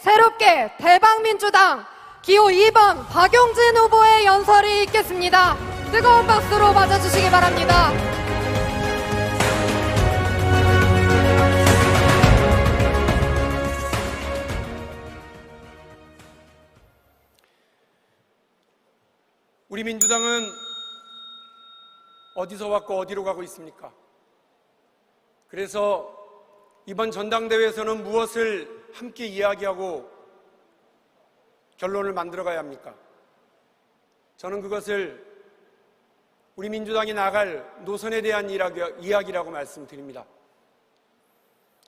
새롭게 대박민주당 기호 2번 박용진 후보의 연설이 있겠습니다. 뜨거운 박수로 맞아주시기 바랍니다. 우리 민주당은 어디서 왔고 어디로 가고 있습니까? 그래서 이번 전당대회에서는 무엇을 함께 이야기하고 결론을 만들어가야 합니까? 저는 그것을 우리 민주당이 나갈 노선에 대한 이야기라고 말씀드립니다.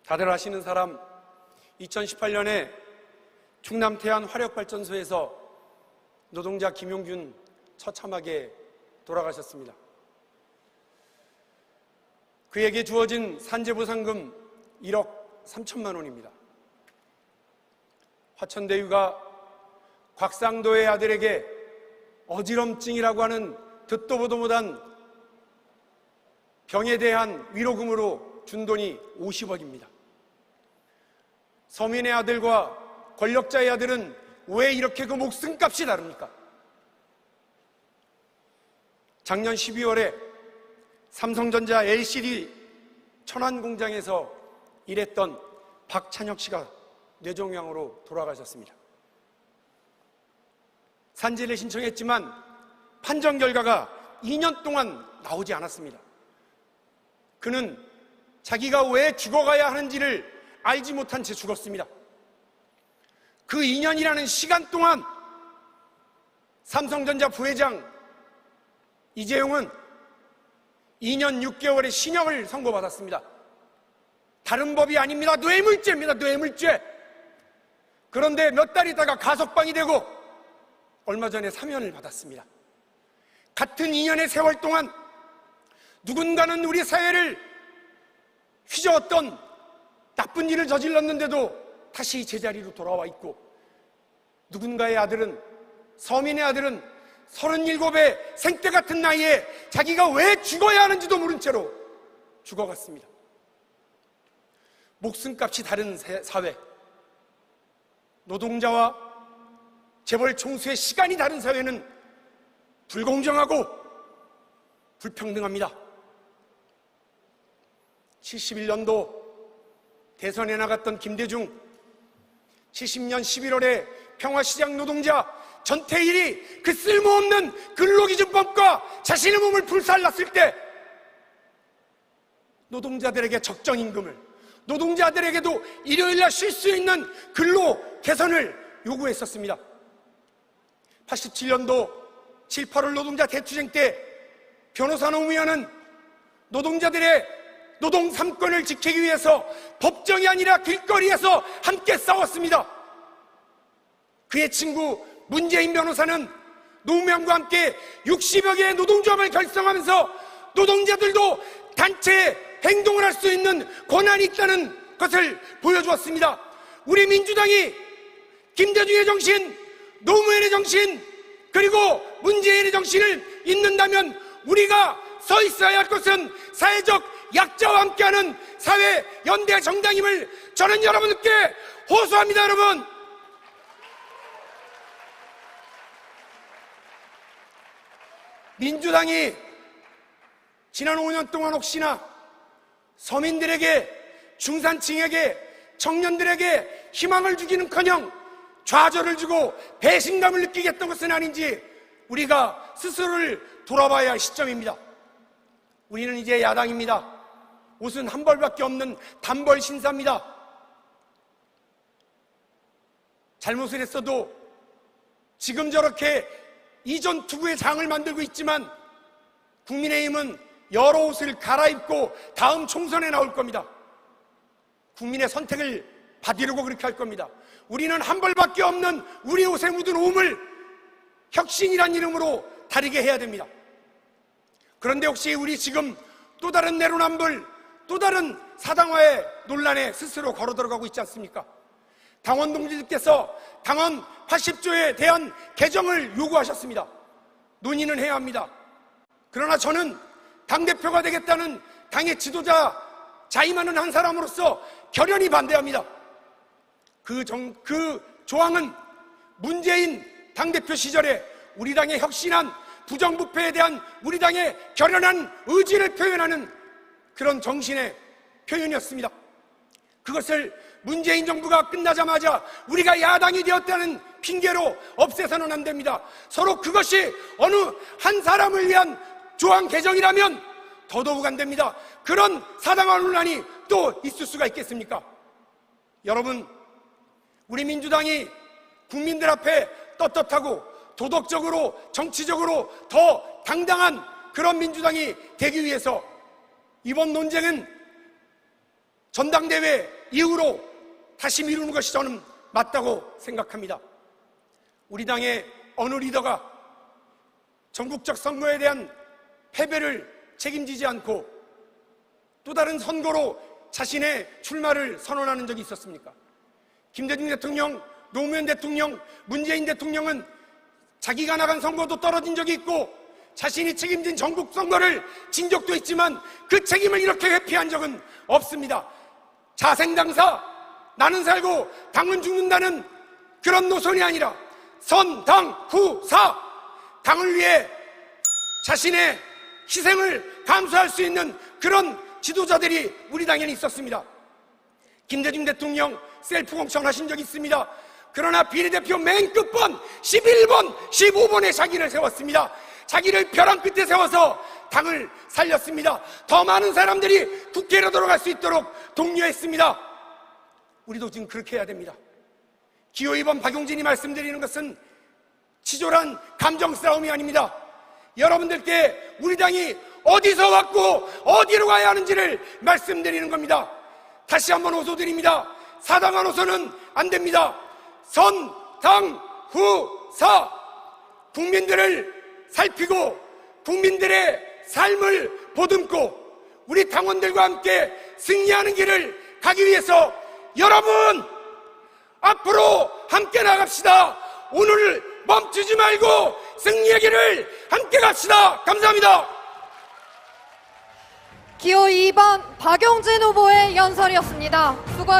다들 아시는 사람, 2018년에 충남 태안 화력발전소에서 노동자 김용균 처참하게 돌아가셨습니다. 그에게 주어진 산재보상금 1억 3천만 원입니다. 화천대유가 곽상도의 아들에게 어지럼증이라고 하는 듣도 보도 못한 병에 대한 위로금으로 준 돈이 50억입니다. 서민의 아들과 권력자의 아들은 왜 이렇게 그 목숨값이 다릅니까? 작년 12월에 삼성전자 LCD 천안 공장에서 일했던 박찬혁 씨가 뇌종양으로 돌아가셨습니다. 산재를 신청했지만 판정 결과가 2년 동안 나오지 않았습니다. 그는 자기가 왜 죽어가야 하는지를 알지 못한 채 죽었습니다. 그 2년이라는 시간 동안 삼성전자 부회장 이재용은 2년 6개월의 신형을 선고받았습니다. 다른 법이 아닙니다. 뇌물죄입니다. 뇌물죄. 그런데 몇 달 있다가 가석방이 되고 얼마 전에 사면을 받았습니다. 같은 2년의 세월 동안 누군가는 우리 사회를 휘저었던 나쁜 일을 저질렀는데도 다시 제자리로 돌아와 있고, 누군가의 아들은, 서민의 아들은 37의 생때 같은 나이에 자기가 왜 죽어야 하는지도 모른 채로 죽어갔습니다. 목숨값이 다른 사회, 노동자와 재벌 총수의 시간이 다른 사회는 불공정하고 불평등합니다. 71년도 대선에 나갔던 김대중, 70년 11월에 평화시장 노동자 전태일이 그 쓸모없는 근로기준법과 자신의 몸을 불살랐을 때 노동자들에게 적정임금을, 노동자들에게도 일요일날 쉴 수 있는 근로 개선을 요구했었습니다. 87년도 7, 8월 노동자 대투쟁 때 변호사 노무현은 노동자들의 노동 3권을 지키기 위해서 법정이 아니라 길거리에서 함께 싸웠습니다. 그의 친구 문재인 변호사는 노무현과 함께 60여 개의 노동조합을 결성하면서 노동자들도 단체 행동을 할 수 있는 권한이 있다는 것을 보여주었습니다. 우리 민주당이 김대중의 정신, 노무현의 정신, 그리고 문재인의 정신을 잇는다면 우리가 서 있어야 할 것은 사회적 약자와 함께하는 사회 연대 정당임을 저는 여러분께 호소합니다. 여러분, 민주당이 지난 5년 동안 혹시나 서민들에게, 중산층에게, 청년들에게 희망을 주기는커녕 좌절을 주고 배신감을 느끼게 했던 것은 아닌지 우리가 스스로를 돌아봐야 할 시점입니다. 우리는 이제 야당입니다. 옷은 한 벌밖에 없는 단벌 신사입니다. 잘못을 했어도 지금 저렇게 이전 투구의 장을 만들고 있지만 국민의힘은 여러 옷을 갈아입고 다음 총선에 나올 겁니다. 국민의 선택을 받으려고 그렇게 할 겁니다. 우리는 한 벌밖에 없는 우리 옷에 묻은 오물, 혁신이란 이름으로 다르게 해야 됩니다. 그런데 혹시 우리 지금 또 다른 내로남불, 또 다른 사당화의 논란에 스스로 걸어 들어가고 있지 않습니까? 당원 동지들께서 당헌 80조에 대한 개정을 요구하셨습니다. 논의는 해야 합니다. 그러나 저는 당대표가 되겠다는 당의 지도자 자임하는 한 사람으로서 결연히 반대합니다. 그 조항은 문재인 당대표 시절에 우리 당의 혁신한 부정부패에 대한 우리 당의 결연한 의지를 표현하는 그런 정신의 표현이었습니다. 그것을 문재인 정부가 끝나자마자 우리가 야당이 되었다는 핑계로 없애서는 안 됩니다. 서로 그것이 어느 한 사람을 위한 조항 개정이라면 더더욱 안 됩니다. 그런 사당한 논란이 또 있을 수가 있겠습니까? 여러분, 우리 민주당이 국민들 앞에 떳떳하고 도덕적으로 정치적으로 더 당당한 그런 민주당이 되기 위해서 이번 논쟁은 전당대회 이후로 다시 미루는 것이 저는 맞다고 생각합니다. 우리 당의 어느 리더가 전국적 선거에 대한 패배를 책임지지 않고 또 다른 선거로 자신의 출마를 선언하는 적이 있었습니까? 김대중 대통령, 노무현 대통령, 문재인 대통령은 자기가 나간 선거도 떨어진 적이 있고 자신이 책임진 전국 선거를 진 적도 있지만 그 책임을 이렇게 회피한 적은 없습니다. 자생당사, 나는 살고 당은 죽는다는 그런 노선이 아니라 선당후사, 당을 위해 자신의 희생을 감수할 수 있는 그런 지도자들이 우리 당에는 있었습니다. 김대중 대통령 셀프 공천하신 적이 있습니다. 그러나 비례대표 맨 끝번 11번, 15번에 자기를 세웠습니다. 자기를 벼랑 끝에 세워서 당을 살렸습니다. 더 많은 사람들이 국회로 들어갈 수 있도록 독려했습니다. 우리도 지금 그렇게 해야 됩니다. 기호 2번 박용진이 말씀드리는 것은 치졸한 감정 싸움이 아닙니다. 여러분들께 우리 당이 어디서 왔고 어디로 가야 하는지를 말씀드리는 겁니다. 다시 한번 호소드립니다. 사당한 호소는 안 됩니다. 선, 당, 후, 사, 국민들을 살피고 국민들의 삶을 보듬고 우리 당원들과 함께 승리하는 길을 가기 위해서 여러분 앞으로 함께 나갑시다. 오늘 멈추지 말고 승리의 길을 함께 갑시다. 감사합니다. 기호 2번 박용진 후보의 연설이었습니다. 수고